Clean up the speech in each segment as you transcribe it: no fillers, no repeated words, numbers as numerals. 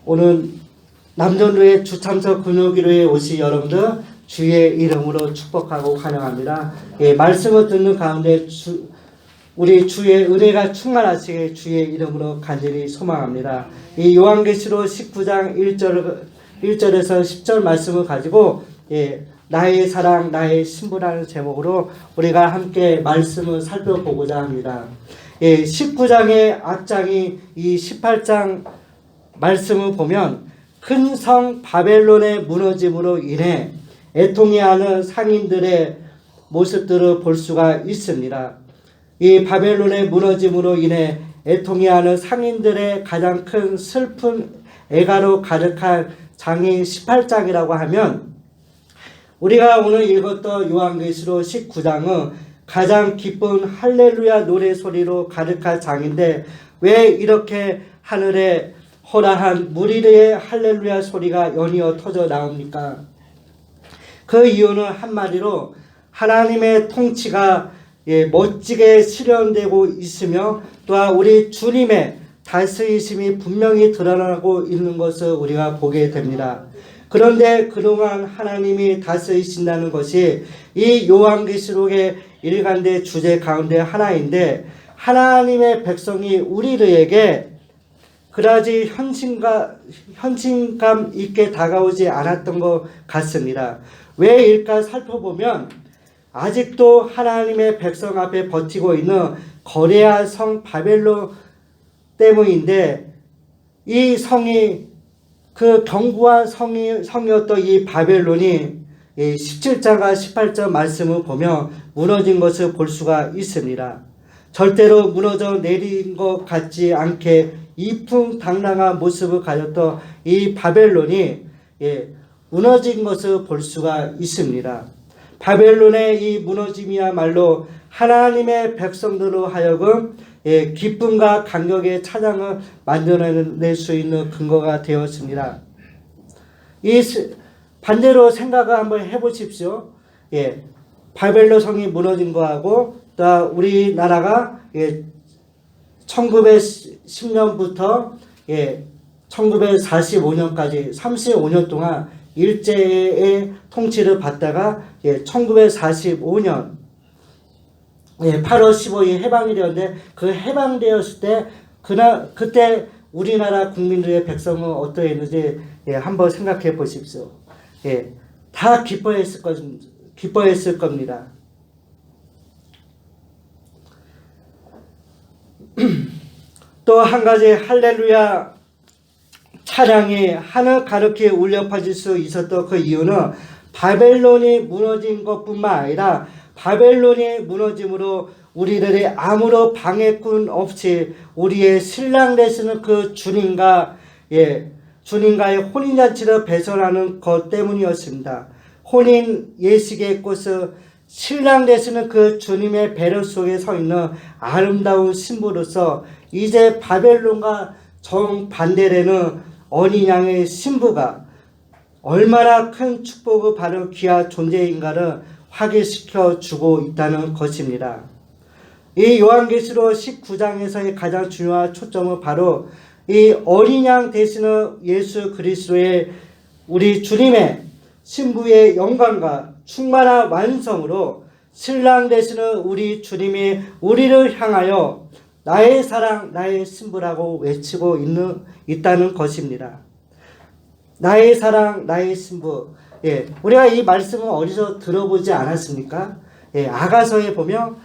오늘 남전루의 주참석 금요기로에 오신 여러분들 주의 이름으로 축복하고 환영합니다. 말씀을 듣는 가운데 우리 주의 은혜가 충만하시게 주의 이름으로 간절히 소망합니다. 이 요한계시록 19장 1절에서 10절 말씀을 가지고 나의 사랑 나의 신부라는 제목으로 우리가 함께 말씀을 살펴보고자 합니다. 19장의 앞장이 이 18장 말씀을 보면 큰 성 바벨론의 무너짐으로 인해 애통해하는 상인들의 모습들을 볼 수가 있습니다. 이 바벨론의 무너짐으로 인해 애통해하는 상인들의 가장 큰 슬픈 애가로 가득한 장이 18장이라고 하면 우리가 오늘 읽었던 요한계시록 19장은 가장 기쁜 할렐루야 노래 소리로 가득한 장인데 왜 이렇게 하늘에 호라한 무리의 할렐루야 소리가 연이어 터져 나옵니까? 그 이유는 한마디로 하나님의 통치가 멋지게 실현되고 있으며 또한 우리 주님의 다스리심이 분명히 드러나고 있는 것을 우리가 보게 됩니다. 그런데 그동안 하나님이 다스리신다는 것이 이 요한계시록의 일관된 주제 가운데 하나인데 하나님의 백성이 우리들에게 그다지 현실감 있게 다가오지 않았던 것 같습니다. 왜일까 살펴보면 아직도 하나님의 백성 앞에 버티고 있는 거대한 성 바벨론 때문인데 이 성이 그 견고한 성이었던 이 바벨론이 17장과 18장 말씀을 보면 무너진 것을 볼 수가 있습니다. 절대로 무너져 내린 것 같지 않게 이풍당당한 모습을 가졌던 이 바벨론이 무너진 것을 볼 수가 있습니다. 바벨론의 이 무너짐이야말로 하나님의 백성들로 하여금 기쁨과 감격의 찬양을 만들어낼 수 있는 근거가 되었습니다. 이 반대로 생각을 한번 해보십시오. 바벨론 성이 무너진 거하고 또 우리나라가 1910년부터 1945년까지 35년 동안 일제의 통치를 받다가 1945년 8월 15일 해방이 되었는데 그 해방되었을 때 그때 우리나라 국민들의 백성은 어떠했는지 한번 생각해 보십시오. 다 기뻐했을 겁니다. 또 한 가지 할렐루야 찬양이 하늘 가득히 울려 퍼질 수 있었던 그 이유는 바벨론이 무너진 것뿐만 아니라 바벨론이 무너짐으로 우리들이 아무런 방해꾼 없이 우리의 신랑 되시는 그 주님과의 혼인잔치를 배설하는 것 때문이었습니다. 혼인 예식의 꽃은 신랑 되시는 그 주님의 배려 속에 서 있는 아름다운 신부로서 이제 바벨론과 정반대되는 어린 양의 신부가 얼마나 큰 축복을 받은 귀한 존재인가를 확인시켜 주고 있다는 것입니다. 이 요한계시록 19장에서의 가장 중요한 초점은 바로 이 어린 양 되시는 예수 그리스도의 우리 주님의 신부의 영광과 충만한 완성으로 신랑 되시는 우리 주님이 우리를 향하여 나의 사랑 나의 신부라고 외치고 있다는 것입니다. 나의 사랑 나의 신부. 우리가 이 말씀을 어디서 들어보지 않았습니까? 아가서에 보면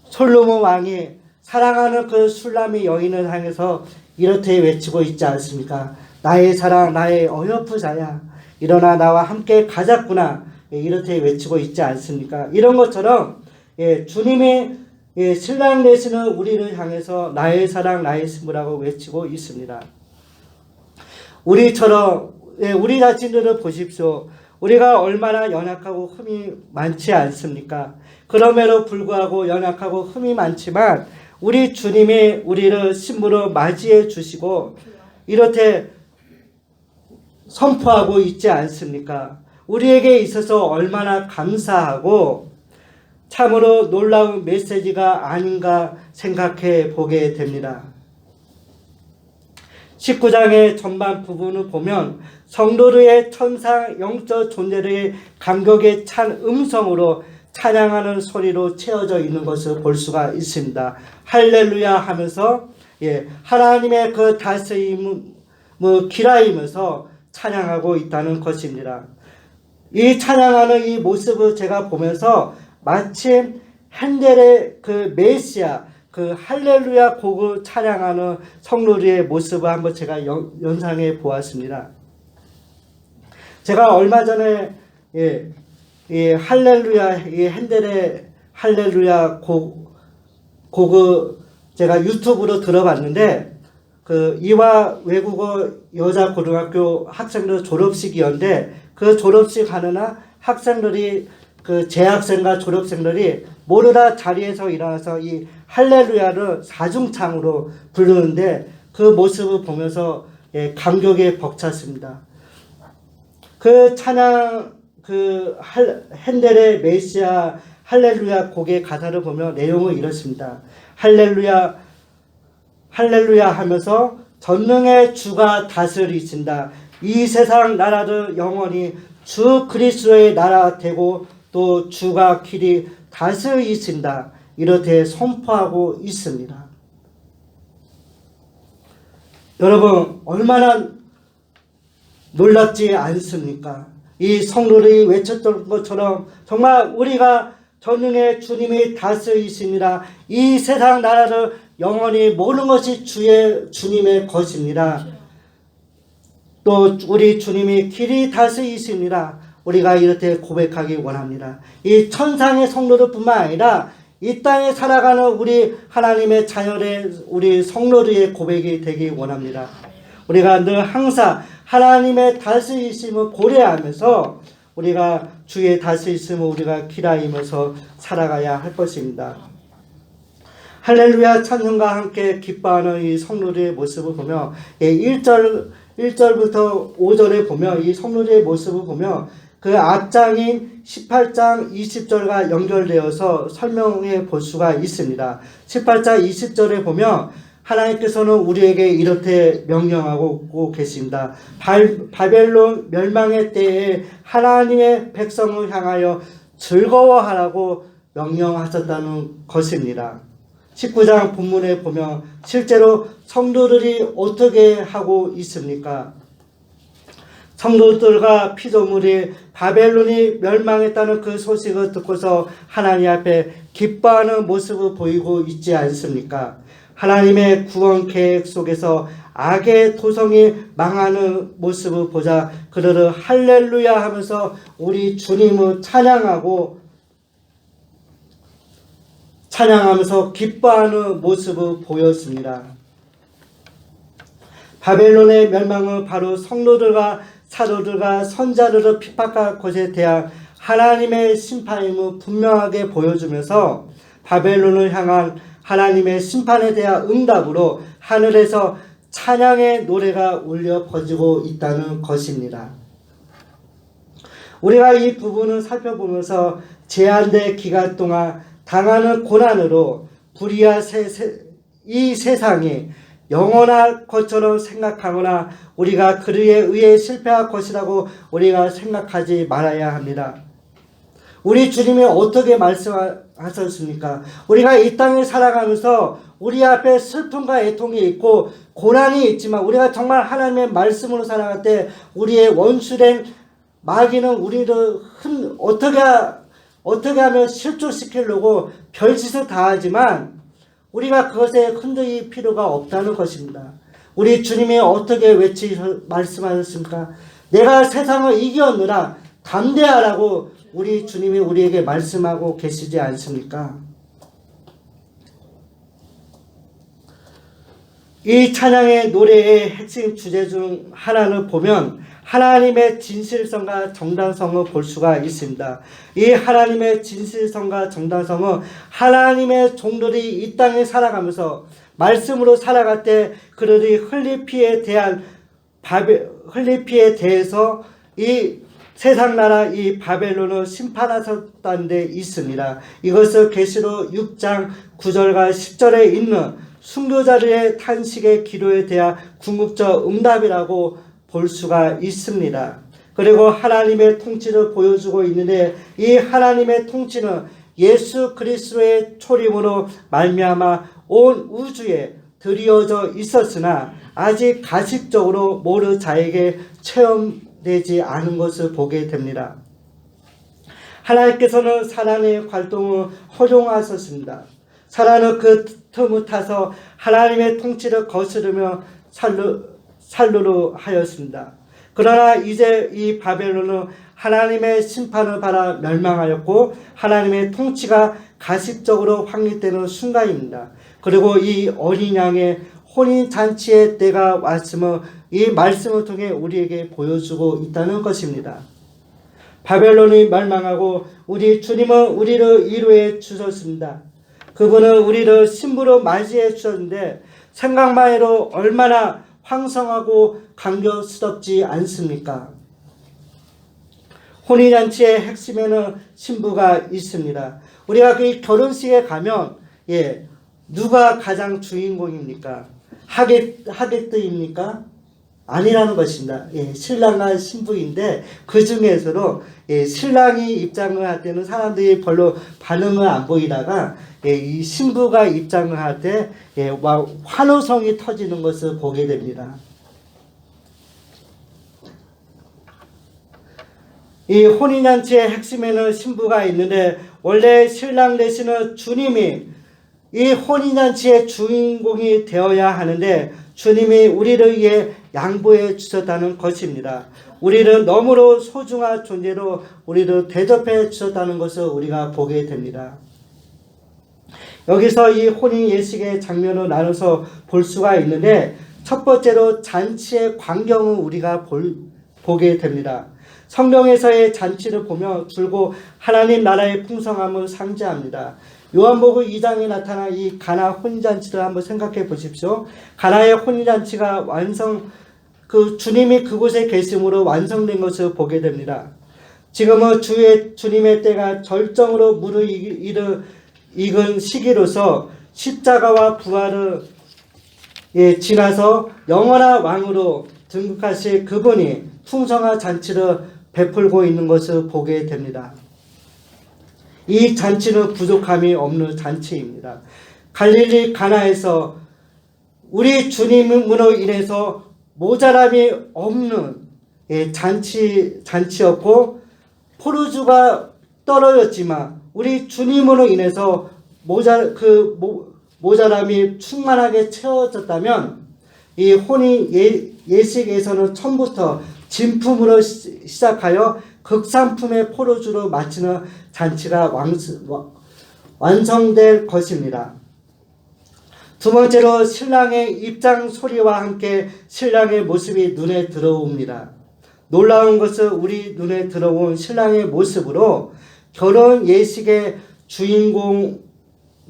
솔로몬 왕이 사랑하는 그 술람의 여인을 향해서 이렇게 외치고 있지 않습니까? 나의 사랑 나의 어여쁜 자야 일어나 나와 함께 가자꾸나 이렇게 외치고 있지 않습니까? 이런 것처럼 주님이 신랑 되시는 우리를 향해서 나의 사랑 나의 신부라고 외치고 있습니다. 우리처럼 우리 자신들을 보십시오. 우리가 얼마나 연약하고 흠이 많지 않습니까? 그럼에도 불구하고 연약하고 흠이 많지만 우리 주님이 우리를 신부로 맞이해 주시고 이렇게 선포하고 있지 않습니까? 우리에게 있어서 얼마나 감사하고 참으로 놀라운 메시지가 아닌가 생각해 보게 됩니다. 19장의 전반 부분을 보면 성도들의 천상 영적 존재의 감격에 찬 음성으로 찬양하는 소리로 채워져 있는 것을 볼 수가 있습니다. 할렐루야 하면서 하나님의 그 다스림을 기라이면서 찬양하고 있다는 것입니다. 이 찬양하는 이 모습을 제가 보면서 마침 핸델의 그 메시아 그 할렐루야 곡을 찬양하는 성도들의 모습을 한번 제가 연상해 보았습니다. 제가 얼마 전에 이 할렐루야 이 핸델의 할렐루야 곡을 제가 유튜브로 들어봤는데 그 이화 외국어 여자 고등학교 학생들 졸업식이었는데 그 졸업식 하는 날 학생들이 그 재학생과 졸업생들이 모두 다 자리에서 일어나서 이 할렐루야를 사중창으로 부르는데 그 모습을 보면서 감격에 벅찼습니다. 그 찬양 그 핸델의 메시아 할렐루야 곡의 가사를 보면 내용은 이렇습니다. 할렐루야 할렐루야 하면서 전능의 주가 다스리신다. 이 세상 나라를 영원히 주 그리스도의 나라 되고 또 주가 길이 다스리신다. 이렇게 선포하고 있습니다. 여러분 얼마나 놀랍지 않습니까? 이 성도들이 외쳤던 것처럼 정말 우리가 전능의 주님이 다스리십니다. 이 세상 나라를 영원히 모든 것이 주님의 것입니다. 또 우리 주님이 길이 다스리십니다. 우리가 이렇게 고백하기 원합니다. 이 천상의 성도들 뿐만 아니라 이 땅에 살아가는 우리 하나님의 자녀의 우리 성도들의 고백이 되기 원합니다. 우리가 늘 항상 하나님의 다스리심을 고려하면서 우리가 주의 다스리심을 우리가 기다리면서 살아가야 할 것입니다. 할렐루야 찬송과 함께 기뻐하는 이 성도들의 모습을 보며 1절부터 5절에 보면 이 성도들의 모습을 보며 그 앞장인 18장 20절과 연결되어서 설명해 볼 수가 있습니다. 18장 20절에 보면 하나님께서는 우리에게 이렇게 명령하고 계십니다. 바벨론 멸망의 때에 하나님의 백성을 향하여 즐거워하라고 명령하셨다는 것입니다. 19장 본문에 보면 실제로 성도들이 어떻게 하고 있습니까? 성도들과 피조물이 바벨론이 멸망했다는 그 소식을 듣고서 하나님 앞에 기뻐하는 모습을 보이고 있지 않습니까? 하나님의 구원 계획 속에서 악의 도성이 망하는 모습을 보자 그들을 할렐루야 하면서 우리 주님을 찬양하면서 기뻐하는 모습을 보였습니다. 바벨론의 멸망은 바로 성도들과 사도들과 선자들을 핍박할 것에 대한 하나님의 심판임을 분명하게 보여주면서 바벨론을 향한 하나님의 심판에 대한 응답으로 하늘에서 찬양의 노래가 울려 퍼지고 있다는 것입니다. 우리가 이 부분을 살펴보면서 제한된 기간 동안 당하는 고난으로 불의한 이 세상이 영원할 것처럼 생각하거나 우리가 그에 의해 실패할 것이라고 우리가 생각하지 말아야 합니다. 우리 주님이 어떻게 말씀하셨습니까? 우리가 이 땅에 살아가면서 우리 앞에 슬픔과 애통이 있고 고난이 있지만 우리가 정말 하나님의 말씀으로 살아갈 때 우리의 원수된 마귀는 우리를 어떻게 하면 실족시키려고 별짓을 다 하지만 우리가 그것에 흔들릴 필요가 없다는 것입니다. 우리 주님이 어떻게 말씀하셨습니까? 내가 세상을 이겼느라 담대하라고 우리 주님이 우리에게 말씀하고 계시지 않습니까? 이 찬양의 노래의 핵심 주제 중 하나를 보면 하나님의 진실성과 정당성을 볼 수가 있습니다. 이 하나님의 진실성과 정당성은 하나님의 종들이 이 땅에 살아가면서 말씀으로 살아갈 때 그들이 흘릴 피에 대해서 이 세상 나라 이 바벨론을 심판하셨다는 데 있습니다. 이것을 계시록 6장 9절과 10절에 있는 순교자들의 탄식의 기도에 대한 궁극적 응답이라고 볼 수가 있습니다. 그리고 하나님의 통치를 보여주고 있는데 이 하나님의 통치는 예수 그리스도의 초림으로 말미암아 온 우주에 드리워져 있었으나 아직 가식적으로 모르 자에게 체험되지 않은 것을 보게 됩니다. 하나님께서는 사단의 활동을 허용하셨습니다. 사단은 그 틈을 타서 하나님의 통치를 거스르며 살루로 하였습니다. 그러나 이제 이 바벨론은 하나님의 심판을 받아 멸망하였고 하나님의 통치가 가십적으로 확립되는 순간입니다. 그리고 이 어린 양의 혼인잔치의 때가 왔음을 이 말씀을 통해 우리에게 보여주고 있다는 것입니다. 바벨론이 멸망하고 우리 주님은 우리를 위로해 주셨습니다. 그분은 우리를 신부로 맞이해 주셨는데 생각만 해도 얼마나 황성하고 감격스럽지 않습니까? 혼인잔치의 핵심에는 신부가 있습니다. 우리가 그 결혼식에 가면 누가 가장 주인공입니까? 하객들입니까? 아니라는 것입니다. 신랑과 신부인데 그 중에서도 신랑이 입장을 할 때는 사람들이 별로 반응을 안 보이다가 이 신부가 입장을 할 때 환호성이 터지는 것을 보게 됩니다. 이 혼인잔치의 핵심에는 신부가 있는데 원래 신랑 되시는 주님이 이 혼인잔치의 주인공이 되어야 하는데 주님이 우리를 위해 양보해 주셨다는 것입니다. 우리를 너무로 소중한 존재로 우리를 대접해 주셨다는 것을 우리가 보게 됩니다. 여기서 이 혼인 예식의 장면을 나눠서 볼 수가 있는데 첫 번째로 잔치의 광경을 우리가 보게 됩니다. 성경에서의 잔치를 보며 줄곧 하나님 나라의 풍성함을 상징합니다. 요한복음 2장에 나타난 이 가나 혼인잔치를 한번 생각해 보십시오. 가나의 혼인잔치가 주님이 그곳에 계심으로 완성된 것을 보게 됩니다. 지금은 주님의 때가 절정으로 무르익은 시기로서 십자가와 부활을 지나서 영원한 왕으로 등극하실 그분이 풍성한 잔치를 베풀고 있는 것을 보게 됩니다. 이 잔치는 부족함이 없는 잔치입니다. 갈릴리 가나에서 우리 주님으로 인해서 모자람이 없는 잔치였고 포도주가 떨어졌지만 우리 주님으로 인해서 모자람이 충만하게 채워졌다면 이 혼인 예식에서는 처음부터 진품으로 시작하여 극상품의 포도주로 마치는 잔치가 완성될 것입니다. 두 번째로 신랑의 입장 소리와 함께 신랑의 모습이 눈에 들어옵니다. 놀라운 것은 우리 눈에 들어온 신랑의 모습으로 결혼 예식의 주인공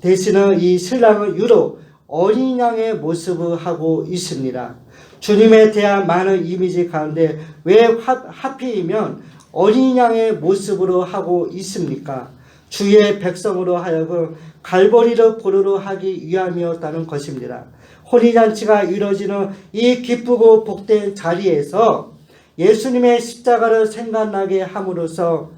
되시는 이 신랑은 유독 어린 양의 모습을 하고 있습니다. 주님에 대한 많은 이미지 가운데 왜 하필이면 어린 양의 모습으로 하고 있습니까? 주의 백성으로 하여금 갈보리를 보르러 하기 위함이었다는 것입니다. 혼인잔치가 이루어지는 이 기쁘고 복된 자리에서 예수님의 십자가를 생각나게 함으로써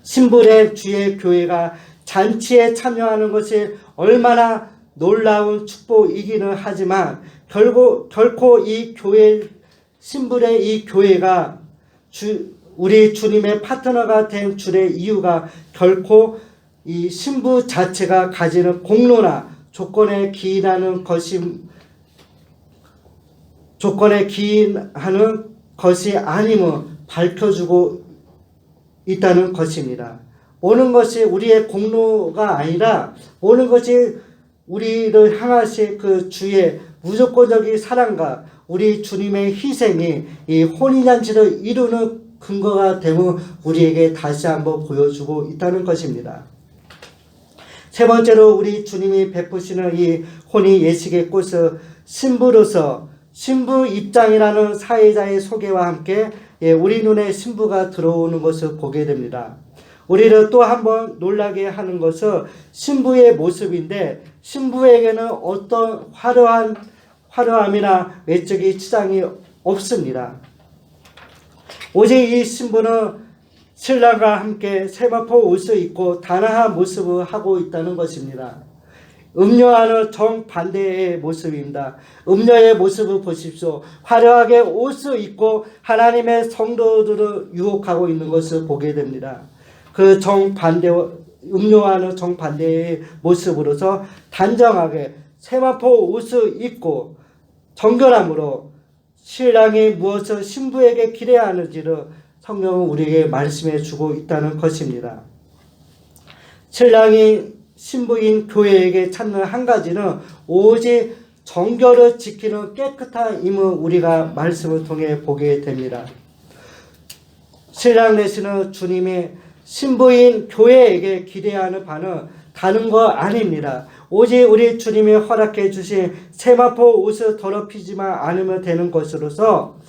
신부된 주의 교회가 잔치에 참여하는 것이 얼마나 놀라운 축복이기는 하지만 결코 이 신부의 이 교회가 우리 주님의 파트너가 된 줄의 이유가 결코 이 신부 자체가 가지는 공로나 조건에 기인하는 것이 아님을 밝혀주고 있다는 것입니다. 오는 것이 우리의 공로가 아니라 오는 것이 우리를 향하실 그 주의 무조건적인 사랑과 우리 주님의 희생이 이 혼인잔치를 이루는 근거가 되면 우리에게 다시 한번 보여주고 있다는 것입니다. 세 번째로 우리 주님이 베푸시는 이 혼인 예식의 꽃은 신부로서 신부 입장이라는 사회자의 소개와 함께 우리 눈에 신부가 들어오는 것을 보게 됩니다. 우리를 또 한번 놀라게 하는 것은 신부의 모습인데 신부에게는 어떤 화려함이나 외적인 치장이 없습니다. 오직 이 신부는 신랑과 함께 세마포 옷을 입고 단아한 모습을 하고 있다는 것입니다. 음녀와는 정반대의 모습입니다. 음녀의 모습을 보십시오. 화려하게 옷을 입고 하나님의 성도들을 유혹하고 있는 것을 보게 됩니다. 그 음녀와는 정반대의 모습으로서 단정하게 세마포 옷을 입고 정결함으로 신랑이 무엇을 신부에게 기대하는지를 성경은 우리에게 말씀해 주고 있다는 것입니다. 신랑이 신부인 교회에게 찾는 한 가지는 오직 정결을 지키는 깨끗한 임을 우리가 말씀을 통해 보게 됩니다. 신랑 되시는 주님이 신부인 교회에게 기대하는 바는 다른 거 아닙니다. 오직 우리 주님이 허락해 주신 세마포 옷을 더럽히지만 않으면 되는 것으로서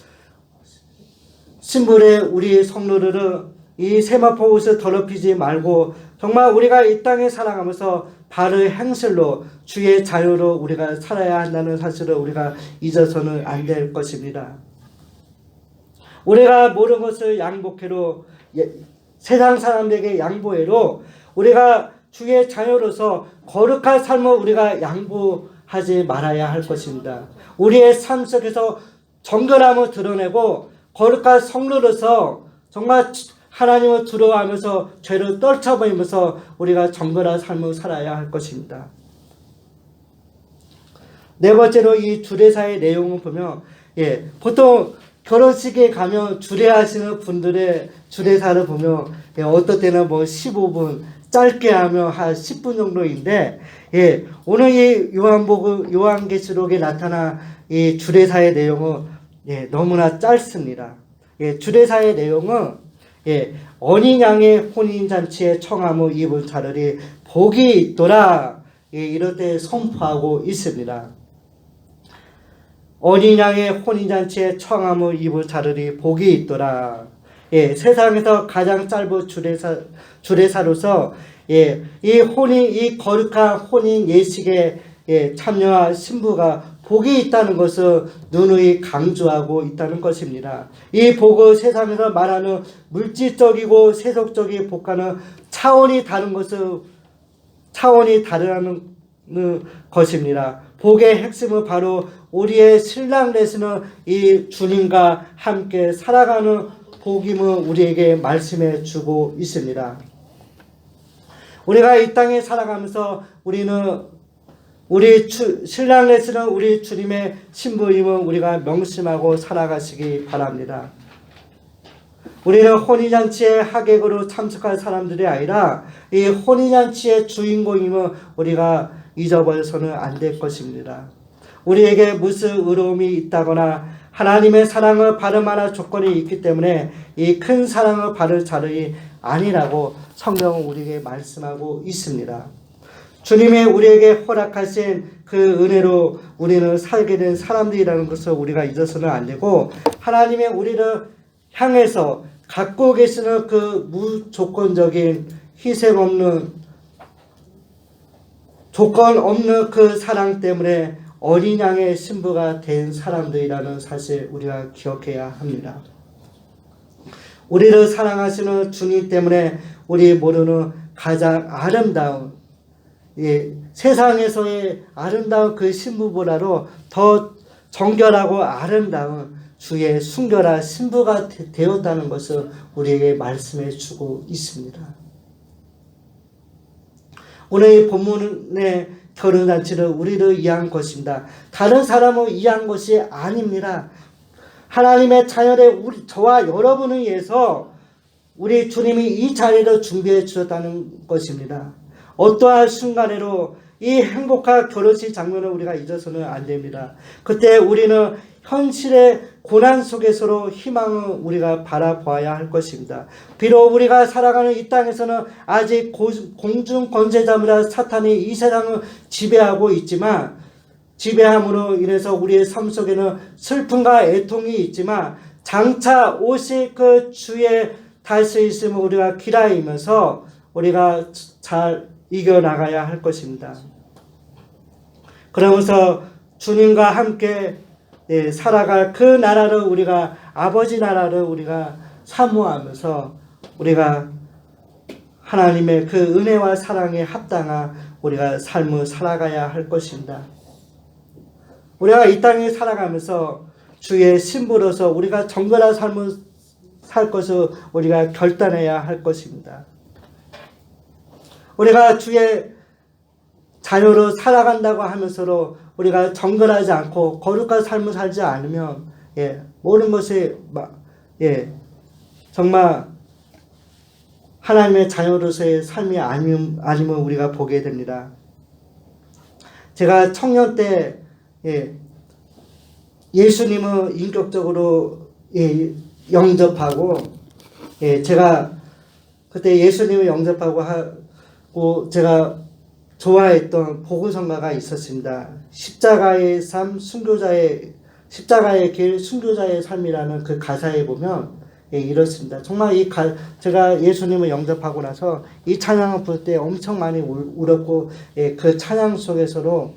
신부의 우리 성도들은 이 세마포 옷을 더럽히지 말고 정말 우리가 이 땅에 살아가면서 바른 행실로 주의 자유로 우리가 살아야 한다는 사실을 우리가 잊어서는 안 될 것입니다. 우리가 모든 것을 양복해로 세상 사람들에게 양보해로 우리가 주의 자녀로서 거룩한 삶을 우리가 양보하지 말아야 할 것입니다. 우리의 삶 속에서 정결함을 드러내고 거룩한 성도로서 정말 하나님을 두려워하면서 죄를 떨쳐버리면서 우리가 정결한 삶을 살아야 할 것입니다. 네 번째로 이 주례사의 내용을 보면 보통 결혼식에 가면 주례하시는 분들의 주례사를 보면 어떨 때는 15분 짧게 하면 한 10분 정도인데 오늘 이 요한계시록에 나타난 이 주례사의 내용은 너무나 짧습니다. 주례사의 내용은 어린 양의 혼인잔치에 청함을 입은 자들이 복이 있도다 이럴 때 선포하고 있습니다. 어린 양의 혼인잔치에 청함을 입은 자들이 복이 있도다. 세상에서 가장 짧은 주례사로서 이 거룩한 혼인 예식에 참여한 신부가 복이 있다는 것을 누누이 강조하고 있다는 것입니다. 이 복은 세상에서 말하는 물질적이고 세속적인 복과는 차원이 다른 것입니다. 복의 핵심은 바로 우리의 신랑 되시는 이 주님과 함께 살아가는 복임을 우리에게 말씀해 주고 있습니다. 우리가 이 땅에 살아가면서 우리 신랑 되시는 우리 주님의 신부임을 우리가 명심하고 살아가시기 바랍니다. 우리는 혼인잔치의 하객으로 참석할 사람들이 아니라 이 혼인잔치의 주인공임을 우리가 잊어버려서는 안 될 것입니다. 우리에게 무슨 의로움이 있다거나 하나님의 사랑을 받을 만한 조건이 있기 때문에 이 큰 사랑을 받을 자들이 아니라고 성경은 우리에게 말씀하고 있습니다. 주님이 우리에게 허락하신 그 은혜로 우리는 살게 된 사람들이라는 것을 우리가 잊어서는 안 되고 하나님의 우리를 향해서 갖고 계시는 그 무조건적인 희생 없는 조건 없는 그 사랑 때문에 어린 양의 신부가 된 사람들이라는 사실 우리가 기억해야 합니다. 우리를 사랑하시는 주님 때문에 우리 모두는 가장 아름다운 세상에서의 아름다운 그 신부보다도 더 정결하고 아름다운 주의 순결한 신부가 되었다는 것을 우리에게 말씀해 주고 있습니다. 오늘 이 본문의 결혼잔치를 우리를 위한 것입니다. 다른 사람을 위한 것이 아닙니다. 하나님의 자녀된 저와 여러분을 위해서 우리 주님이 이 자리를 준비해 주셨다는 것입니다. 어떠한 순간에도 이 행복한 결혼식 장면을 우리가 잊어서는 안 됩니다. 그때 우리는 현실의 고난 속에서로 희망을 우리가 바라보아야 할 것입니다. 비록 우리가 살아가는 이 땅에서는 아직 공중 권세자입니다. 사탄이 이 세상을 지배하고 있지만 지배함으로 인해서 우리의 삶 속에는 슬픔과 애통이 있지만 장차 오실 그 주의 다시 있음을 우리가 기다리면서 우리가 잘 이겨나가야 할 것입니다. 그러면서 주님과 함께 살아갈 그 나라를 우리가 아버지 나라를 우리가 사모하면서 우리가 하나님의 그 은혜와 사랑에 합당한 우리가 삶을 살아가야 할 것입니다. 우리가 이 땅에 살아가면서 주의 신부로서 우리가 정결한 삶을 살 것을 우리가 결단해야 할 것입니다. 우리가 주의 자녀로 살아간다고 하면서도 우리가 정결하지 않고 거룩한 삶을 살지 않으면 모든 것이 정말 하나님의 자녀로서의 삶이 아님을 우리가 보게 됩니다. 제가 청년 때 예수님을 인격적으로 영접하고 제가 그때 예수님을 영접하고 제가 좋아했던 복음성가가 있었습니다. 십자가의 삶, 십자가의 길, 순교자의 삶이라는 그 가사에 보면 이렇습니다. 정말 제가 예수님을 영접하고 나서 이 찬양을 부를 때 엄청 많이 울었고 그 찬양 속에서도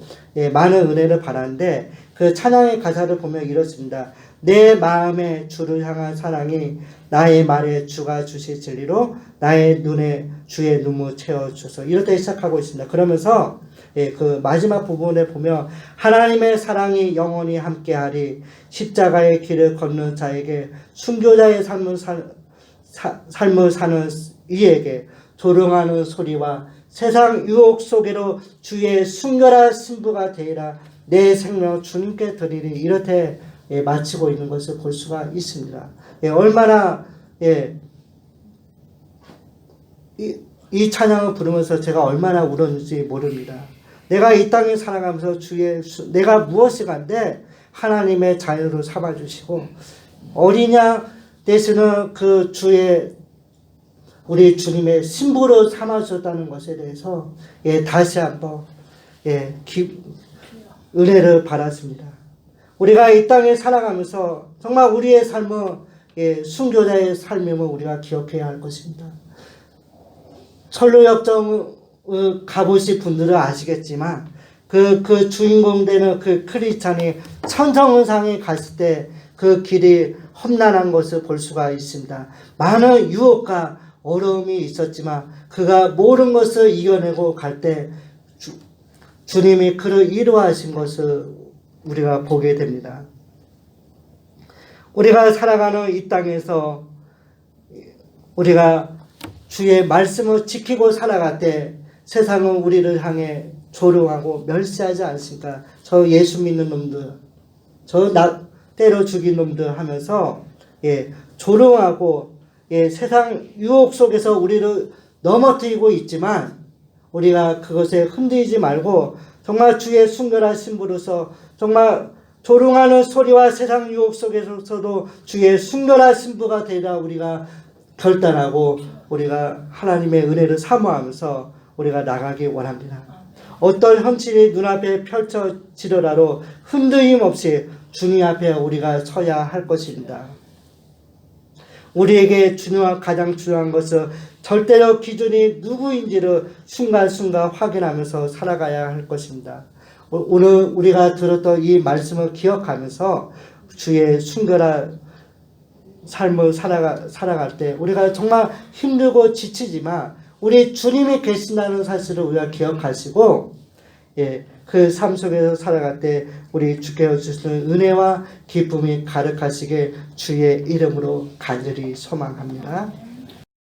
많은 은혜를 받았는데 그 찬양의 가사를 보면 이렇습니다. 내 마음에 주를 향한 사랑이 나의 말에 주가 주실 진리로 나의 눈에 주의 눈물 채워주소서. 이렇게 시작하고 있습니다. 그러면서 그 마지막 부분에 보면 하나님의 사랑이 영원히 함께하리 십자가의 길을 걷는 자에게 순교자의 삶을 사는 이에게 조롱하는 소리와 세상 유혹 속에로 주의 순결한 신부가 되리라 내 생명 주님께 드리리 이렇게 마치고 있는 것을 볼 수가 있습니다. 얼마나 이 찬양을 부르면서 제가 얼마나 울었는지 모릅니다. 내가 이 땅에 살아가면서 내가 무엇이 간데 하나님의 자녀로 삼아주시고 어리냐 되시는 그 우리 주님의 신부로 삼아주셨다는 것에 대해서 다시 한번 은혜를 받았습니다. 우리가 이 땅에 살아가면서 정말 우리의 삶은 순교자의 삶임을 우리가 기억해야 할 것입니다. 철로역정 가보신 분들은 아시겠지만 그 주인공 되는 그 크리스찬이 천정은상에 갔을 때 그 길이 험난한 것을 볼 수가 있습니다. 많은 유혹과 어려움이 있었지만 그가 모든 것을 이겨내고 갈 때 주님이 그를 이루하신 것을 우리가 보게 됩니다. 우리가 살아가는 이 땅에서 우리가 주의 말씀을 지키고 살아갈 때 세상은 우리를 향해 조롱하고 멸시하지 않습니까? 저 예수 믿는 놈들, 저 나 때려 죽인 놈들 하면서 조롱하고 세상 유혹 속에서 우리를 넘어뜨리고 있지만 우리가 그것에 흔들리지 말고 정말 주의 순결한 신부로서 정말 조롱하는 소리와 세상 유혹 속에서도 주의 순결한 신부가 되라 우리가 결단하고 우리가 하나님의 은혜를 사모하면서 우리가 나가기 원합니다. 어떤 현실이 눈앞에 펼쳐지더라도 흔들림 없이 주님 앞에 우리가 서야 할 것입니다. 우리에게 가장 중요한 것은 절대적 기준이 누구인지를 순간순간 확인하면서 살아가야 할 것입니다. 오늘 우리가 들었던 이 말씀을 기억하면서 주의 순결한 삶을 살아갈 때 우리가 정말 힘들고 지치지만 우리 주님이 계신다는 사실을 우리가 기억하시고 그 삶 속에서 살아갈 때 우리 주께서 주시는 은혜와 기쁨이 가득하시게 주의 이름으로 간절히 소망합니다.